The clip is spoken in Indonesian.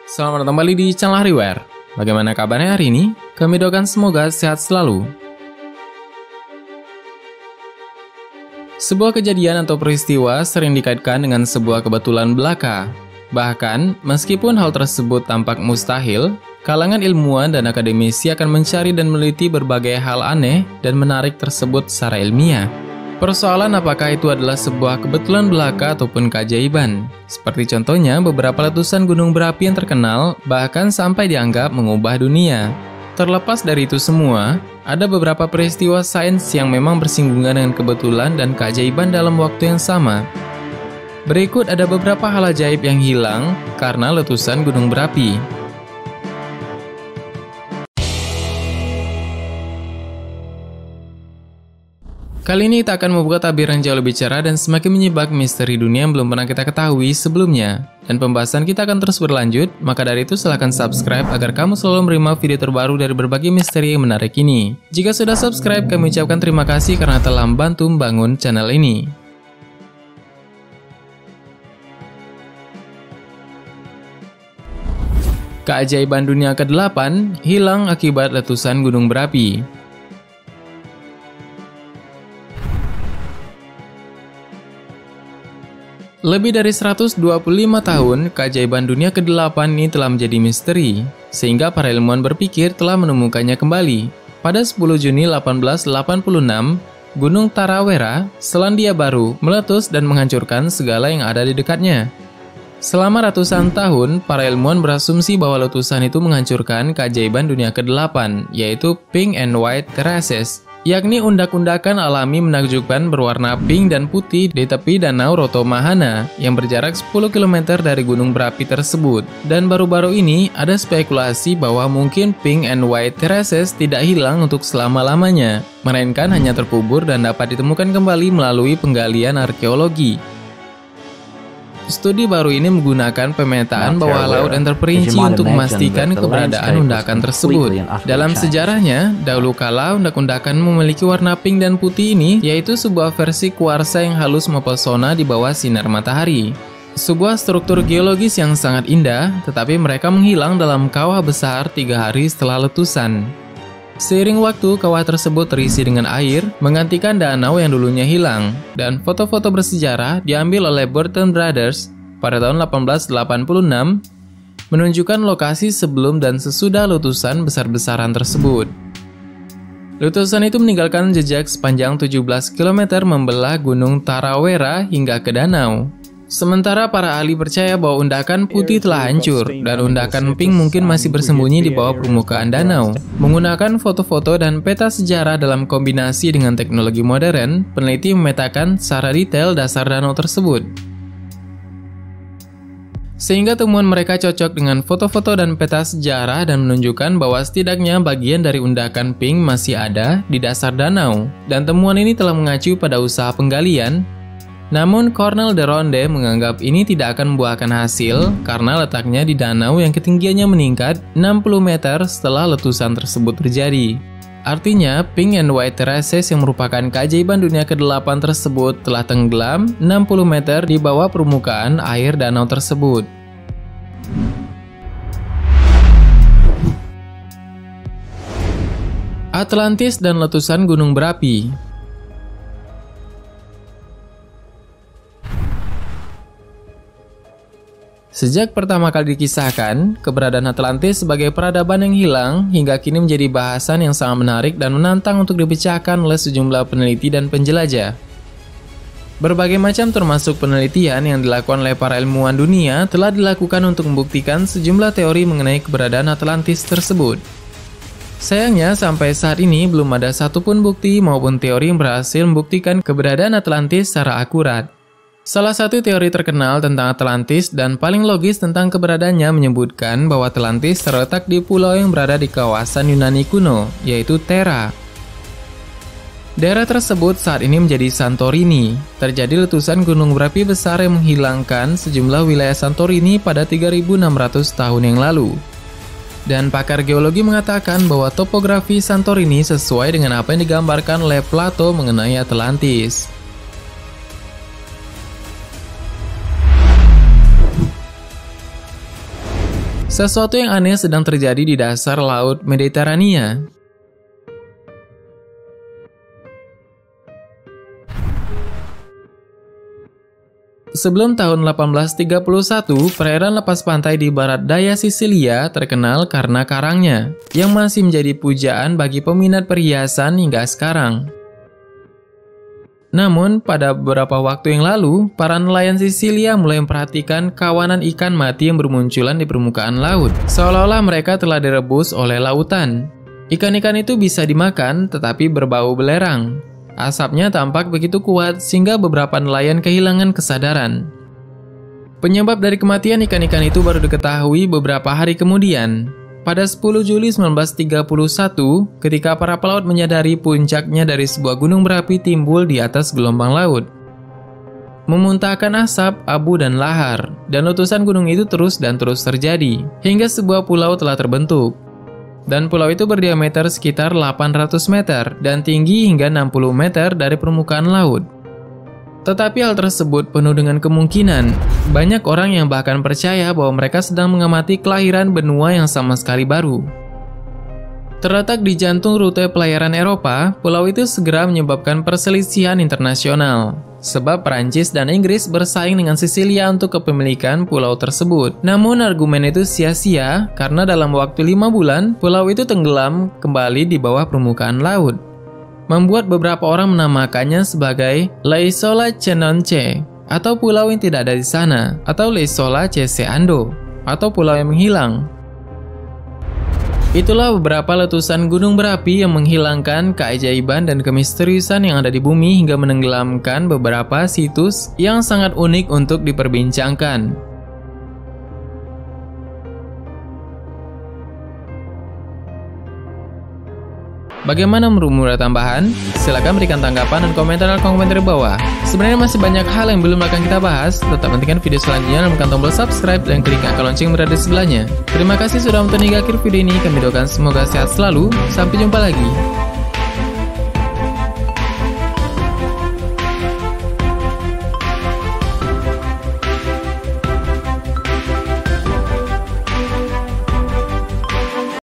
Selamat datang kembali di channel Hariware. Bagaimana kabarnya hari ini? Kami doakan semoga sehat selalu. Sebuah kejadian atau peristiwa sering dikaitkan dengan sebuah kebetulan belaka. Bahkan, meskipun hal tersebut tampak mustahil, kalangan ilmuwan dan akademisi akan mencari dan meneliti berbagai hal aneh dan menarik tersebut secara ilmiah. Persoalan apakah itu adalah sebuah kebetulan belaka ataupun keajaiban. Seperti contohnya beberapa letusan gunung berapi yang terkenal bahkan sampai dianggap mengubah dunia. Terlepas dari itu semua, ada beberapa peristiwa sains yang memang bersinggungan dengan kebetulan dan keajaiban dalam waktu yang sama. Berikut ada beberapa hal ajaib yang hilang karena letusan gunung berapi. Kali ini kita akan membuka tabir yang jauh lebih cerah dan semakin menyibak misteri dunia yang belum pernah kita ketahui sebelumnya. Dan pembahasan kita akan terus berlanjut, maka dari itu silahkan subscribe agar kamu selalu menerima video terbaru dari berbagai misteri yang menarik ini. Jika sudah subscribe, kami ucapkan terima kasih karena telah membantu membangun channel ini. Keajaiban dunia ke-8 hilang akibat letusan gunung berapi. Lebih dari 125 tahun, keajaiban dunia ke-8 ini telah menjadi misteri, sehingga para ilmuwan berpikir telah menemukannya kembali. Pada 10 Juni 1886, Gunung Tarawera, Selandia Baru, meletus dan menghancurkan segala yang ada di dekatnya. Selama ratusan tahun, para ilmuwan berasumsi bahwa letusan itu menghancurkan keajaiban dunia ke-8, yaitu Pink and White Terraces, yakni undak-undakan alami menakjubkan berwarna pink dan putih di tepi Danau Rotomahana yang berjarak 10 km dari gunung berapi tersebut. Dan baru-baru ini ada spekulasi bahwa mungkin Pink and White Terraces tidak hilang untuk selama-lamanya, melainkan hanya terkubur dan dapat ditemukan kembali melalui penggalian arkeologi. Studi baru ini menggunakan pemetaan bawah laut yang terperinci untuk memastikan keberadaan undakan tersebut. Dalam sejarahnya, dahulu kala undak-undakan memiliki warna pink dan putih ini, yaitu sebuah versi kuarsa yang halus mempesona di bawah sinar matahari. Sebuah struktur geologis yang sangat indah, tetapi mereka menghilang dalam kawah besar 3 hari setelah letusan. Seiring waktu, kawah tersebut terisi dengan air, menggantikan danau yang dulunya hilang, dan foto-foto bersejarah diambil oleh Burton Brothers pada tahun 1886 menunjukkan lokasi sebelum dan sesudah letusan besar-besaran tersebut. Letusan itu meninggalkan jejak sepanjang 17 km membelah Gunung Tarawera hingga ke danau. Sementara para ahli percaya bahwa undakan putih telah hancur dan undakan pink mungkin masih bersembunyi di bawah permukaan danau. Menggunakan foto-foto dan peta sejarah dalam kombinasi dengan teknologi modern, peneliti memetakan secara detail dasar danau tersebut. Sehingga temuan mereka cocok dengan foto-foto dan peta sejarah dan menunjukkan bahwa setidaknya bagian dari undakan pink masih ada di dasar danau. Dan temuan ini telah mengacu pada usaha penggalian. Namun, Cornel de Ronde menganggap ini tidak akan membuahkan hasil karena letaknya di danau yang ketinggiannya meningkat 60 meter setelah letusan tersebut terjadi. Artinya, Pink and White Terraces yang merupakan keajaiban dunia ke-8 tersebut telah tenggelam 60 meter di bawah permukaan air danau tersebut. Atlantis dan letusan gunung berapi. Sejak pertama kali dikisahkan, keberadaan Atlantis sebagai peradaban yang hilang hingga kini menjadi bahasan yang sangat menarik dan menantang untuk dipecahkan oleh sejumlah peneliti dan penjelajah. Berbagai macam termasuk penelitian yang dilakukan oleh para ilmuwan dunia telah dilakukan untuk membuktikan sejumlah teori mengenai keberadaan Atlantis tersebut. Sayangnya, sampai saat ini belum ada satupun bukti maupun teori yang berhasil membuktikan keberadaan Atlantis secara akurat. Salah satu teori terkenal tentang Atlantis dan paling logis tentang keberadaannya menyebutkan bahwa Atlantis terletak di pulau yang berada di kawasan Yunani kuno, yaitu Thera. Daerah tersebut saat ini menjadi Santorini. Terjadi letusan gunung berapi besar yang menghilangkan sejumlah wilayah Santorini pada 3.600 tahun yang lalu. Dan pakar geologi mengatakan bahwa topografi Santorini sesuai dengan apa yang digambarkan oleh Plato mengenai Atlantis. Sesuatu yang aneh sedang terjadi di dasar Laut Mediterania. Sebelum tahun 1831, perairan lepas pantai di barat daya Sisilia terkenal karena karangnya, yang masih menjadi pujaan bagi peminat perhiasan hingga sekarang. Namun, pada beberapa waktu yang lalu, para nelayan Sisilia mulai memperhatikan kawanan ikan mati yang bermunculan di permukaan laut, seolah-olah mereka telah direbus oleh lautan. Ikan-ikan itu bisa dimakan, tetapi berbau belerang. Asapnya tampak begitu kuat sehingga beberapa nelayan kehilangan kesadaran. Penyebab dari kematian ikan-ikan itu baru diketahui beberapa hari kemudian. Pada 10 Juli 1931, ketika para pelaut menyadari puncaknya dari sebuah gunung berapi timbul di atas gelombang laut, memuntahkan asap, abu, dan lahar, dan letusan gunung itu terus dan terus terjadi, hingga sebuah pulau telah terbentuk. Dan pulau itu berdiameter sekitar 800 meter dan tinggi hingga 60 meter dari permukaan laut. Tetapi hal tersebut penuh dengan kemungkinan. Banyak orang yang bahkan percaya bahwa mereka sedang mengamati kelahiran benua yang sama sekali baru. Terletak di jantung rute pelayaran Eropa, pulau itu segera menyebabkan perselisihan internasional. Sebab Perancis dan Inggris bersaing dengan Sisilia untuk kepemilikan pulau tersebut. Namun argumen itu sia-sia karena dalam waktu 5 bulan, pulau itu tenggelam kembali di bawah permukaan laut. Membuat beberapa orang menamakannya sebagai L'Isola Cenonce, atau pulau yang tidak ada di sana, atau L'Isola Ceseando, atau pulau yang menghilang. Itulah beberapa letusan gunung berapi yang menghilangkan keajaiban dan kemisteriusan yang ada di bumi hingga menenggelamkan beberapa situs yang sangat unik untuk diperbincangkan. Bagaimana menurutmu tambahan? Silahkan berikan tanggapan dan komentar di bawah. Sebenarnya masih banyak hal yang belum akan kita bahas. Tetap nantikan video selanjutnya dan tekan tombol subscribe dan klik angka lonceng berada di sebelahnya. Terima kasih sudah menonton hingga akhir video ini. Kami doakan semoga sehat selalu. Sampai jumpa lagi.